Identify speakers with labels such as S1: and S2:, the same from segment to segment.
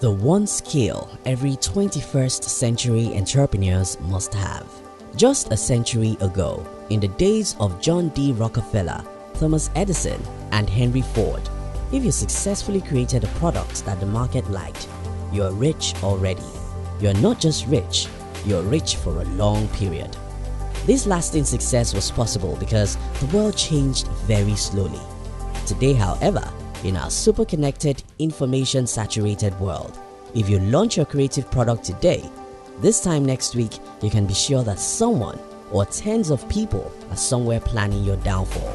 S1: The one skill every 21st century entrepreneurs must have. Just a century ago, in the days of John D. Rockefeller, Thomas Edison, and Henry Ford, if you successfully created a product that the market liked, you're rich already. You're not just rich, you're rich for a long period. This lasting success was possible because the world changed very slowly. Today, however, in our super connected, information saturated world, if you launch your creative product today, this time next week you can be sure that someone or tens of people are somewhere planning your downfall.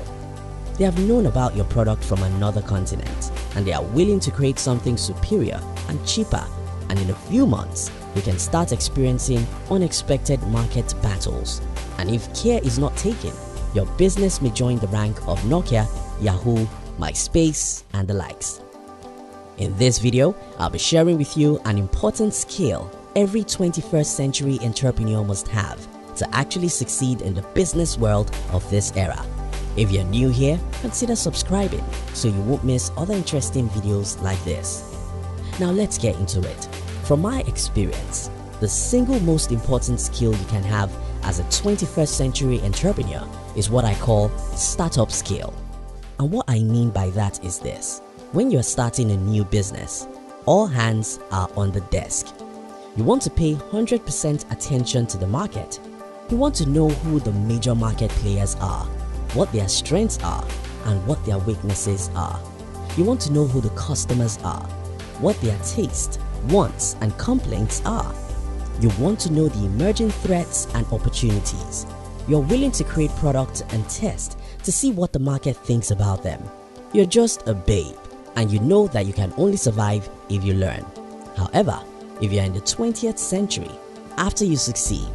S1: They have known about your product from another continent and they are willing to create something superior and cheaper, and in a few months you can start experiencing unexpected market battles. And if care is not taken, your business may join the rank of Nokia, Yahoo, MySpace, and the likes. In this video, I'll be sharing with you an important skill every 21st century entrepreneur must have to actually succeed in the business world of this era. If you're new here, consider subscribing so you won't miss other interesting videos like this. Now let's get into it. From my experience, the single most important skill you can have as a 21st century entrepreneur is what I call startup skill. And what I mean by that is this: when you're starting a new business, all hands are on the desk. You want to pay 100% attention to the market. You want to know who the major market players are, what their strengths are, and what their weaknesses are. You want to know who the customers are, what their taste, wants, and complaints are. You want to know the emerging threats and opportunities. You're willing to create products and test to see what the market thinks about them. You're just a babe, and you know that you can only survive if you learn. However, if you're in the 20th century, after you succeed,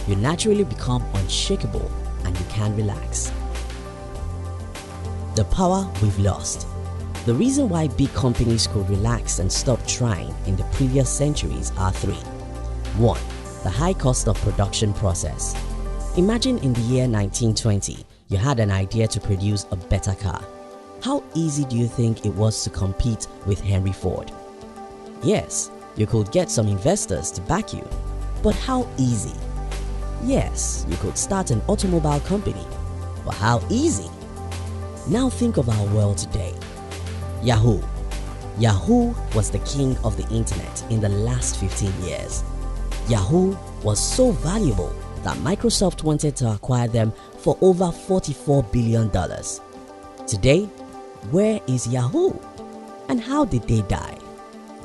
S1: you naturally become unshakable and you can't relax. The power we've lost. The reason why big companies could relax and stop trying in the previous centuries are three. 1. The high cost of production process. Imagine in the year 1920, you had an idea to produce a better car. How easy do you think it was to compete with Henry Ford? Yes, you could get some investors to back you, but how easy? Yes, you could start an automobile company, but how easy? Now think of our world today. Yahoo. Yahoo was the king of the internet in the last 15 years. Yahoo was so valuable that Microsoft wanted to acquire them for over $44 billion. Today, where is Yahoo? And how did they die?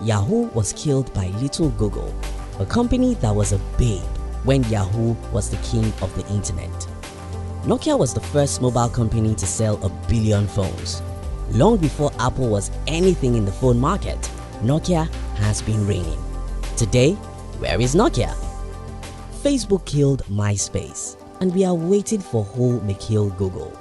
S1: Yahoo was killed by Little Google, a company that was a babe when Yahoo was the king of the internet. Nokia was the first mobile company to sell 1 billion phones. Long before Apple was anything in the phone market, Nokia has been reigning. Today, where is Nokia? Facebook killed MySpace, and we are waiting for who may kill Google.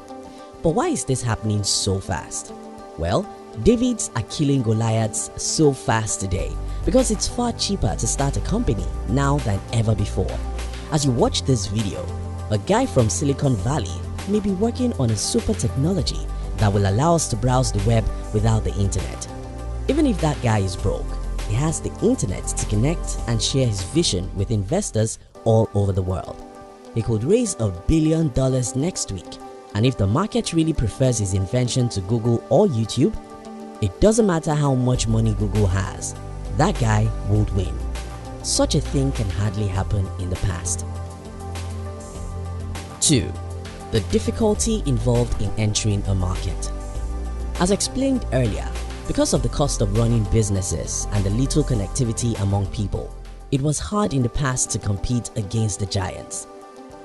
S1: But why is this happening so fast? Well, Davids are killing Goliaths so fast today because it's far cheaper to start a company now than ever before. As you watch this video, a guy from Silicon Valley may be working on a super technology that will allow us to browse the web without the internet. Even if that guy is broke, he has the internet to connect and share his vision with investors all over the world. He could raise $1 billion next week, and if the market really prefers his invention to Google or YouTube, it doesn't matter how much money Google has, that guy would win. Such a thing can hardly happen in the past. 2. The difficulty involved in entering a market. As explained earlier, because of the cost of running businesses and the little connectivity among people, it was hard in the past to compete against the giants.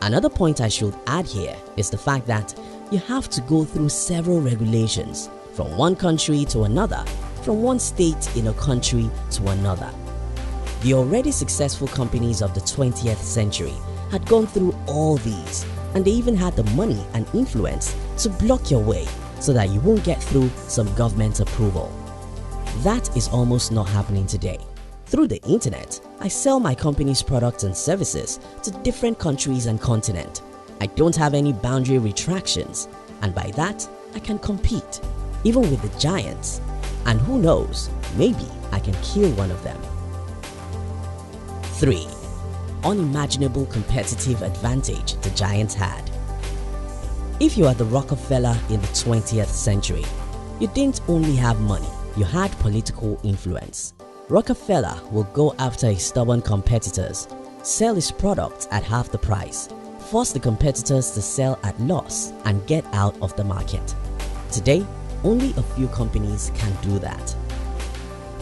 S1: Another point I should add here is the fact that you have to go through several regulations from one country to another, from one state in a country to another. The already successful companies of the 20th century had gone through all these, and they even had the money and influence to block your way so that you won't get through some government approval. That is almost not happening today. Through the internet, I sell my company's products and services to different countries and continents. I don't have any boundary retractions, and by that, I can compete, even with the giants. And who knows, maybe I can kill one of them. 3. Unimaginable competitive advantage the giants had. If you are the Rockefeller in the 20th century, you didn't only have money, you had political influence. Rockefeller will go after his stubborn competitors, sell his products at half the price, force the competitors to sell at loss, and get out of the market. Today, only a few companies can do that.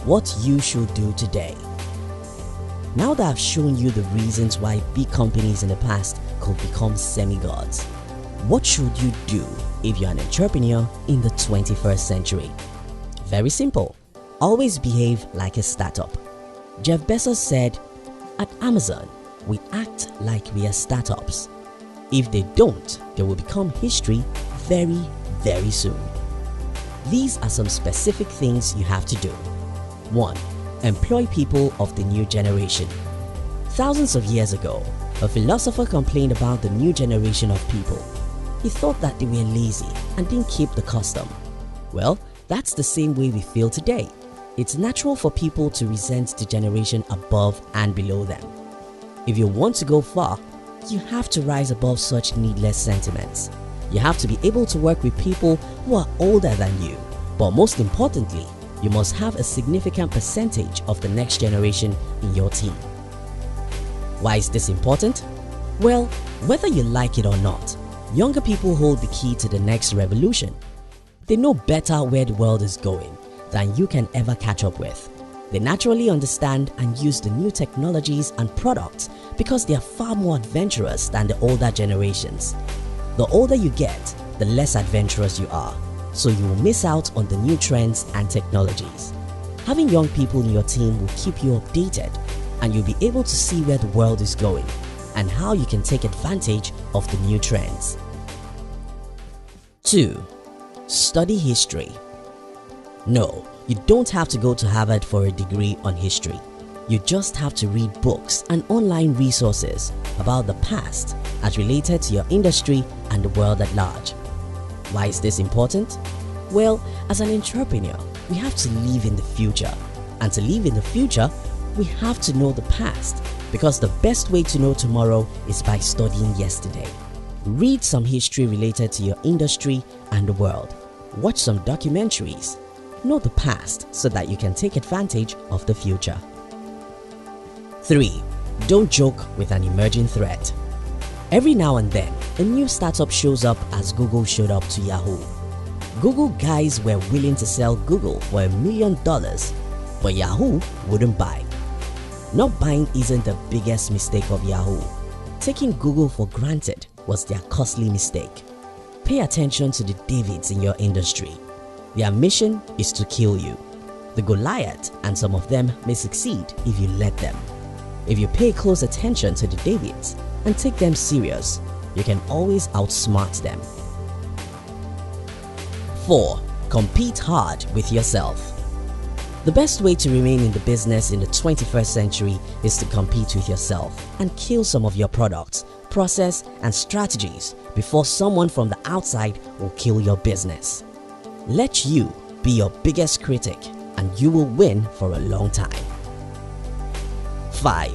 S1: What you should do today. Now that I've shown you the reasons why big companies in the past could become semi-gods, what should you do if you're an entrepreneur in the 21st century? Very simple. Always behave like a startup. Jeff Bezos said, "At Amazon, we act like we are startups. If they don't, they will become history very, very soon." These are some specific things you have to do. 1. Employ people of the new generation. Thousands of years ago, a philosopher complained about the new generation of people. He thought that they were lazy and didn't keep the custom. Well, that's the same way we feel today. It's natural for people to resent the generation above and below them. If you want to go far, you have to rise above such needless sentiments. You have to be able to work with people who are older than you, but most importantly, you must have a significant percentage of the next generation in your team. Why is this important? Well, whether you like it or not, younger people hold the key to the next revolution. They know better where the world is going than you can ever catch up with. They naturally understand and use the new technologies and products because they are far more adventurous than the older generations. The older you get, the less adventurous you are, so you will miss out on the new trends and technologies. Having young people in your team will keep you updated, and you'll be able to see where the world is going and how you can take advantage of the new trends. 2. Study history. No, you don't have to go to Harvard for a degree on history. You just have to read books and online resources about the past as related to your industry and the world at large. Why is this important? Well, as an entrepreneur, we have to live in the future. And to live in the future, we have to know the past, because the best way to know tomorrow is by studying yesterday. Read some history related to your industry and the world. Watch some documentaries. Know the past so that you can take advantage of the future. 3. Don't joke with an emerging threat. Every now and then, a new startup shows up as Google showed up to Yahoo. Google guys were willing to sell Google for $1 million, but Yahoo wouldn't buy. Not buying isn't the biggest mistake of Yahoo. Taking Google for granted was their costly mistake. Pay attention to the Davids in your industry. Their mission is to kill you. The Goliath and some of them may succeed if you let them. If you pay close attention to the Davids and take them serious, you can always outsmart them. 4. Compete hard with yourself. The best way to remain in the business in the 21st century is to compete with yourself and kill some of your products, process, and strategies before someone from the outside will kill your business. Let you be your biggest critic and you will win for a long time. 5.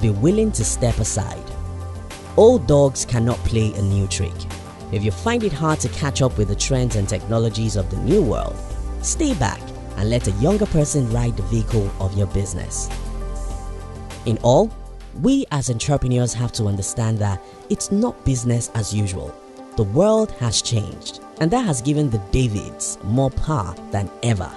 S1: Be willing to step aside. Old dogs cannot play a new trick. If you find it hard to catch up with the trends and technologies of the new world, stay back and let a younger person ride the vehicle of your business. In all, we as entrepreneurs have to understand that it's not business as usual. The world has changed, and that has given the Davids more power than ever.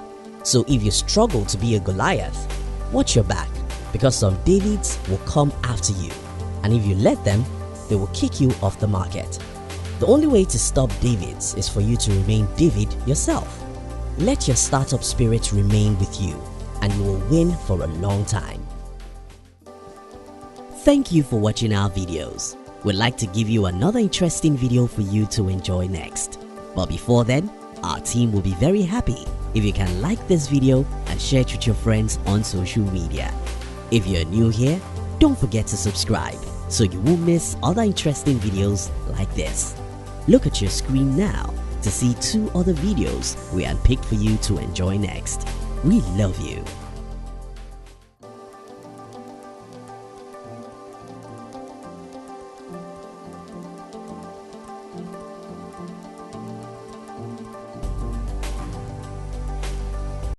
S1: So if you struggle to be a Goliath, watch your back, because some Davids will come after you, and if you let them, they will kick you off the market. The only way to stop Davids is for you to remain David yourself. Let your startup spirit remain with you, and you will win for a long time. Thank you for watching our videos. We'd like to give you another interesting video for you to enjoy next. But before then, our team will be very happy if you can like this video and share it with your friends on social media. If you're new here, don't forget to subscribe so you won't miss other interesting videos like this. Look at your screen now to see 2 other videos we handpicked for you to enjoy next. We love you.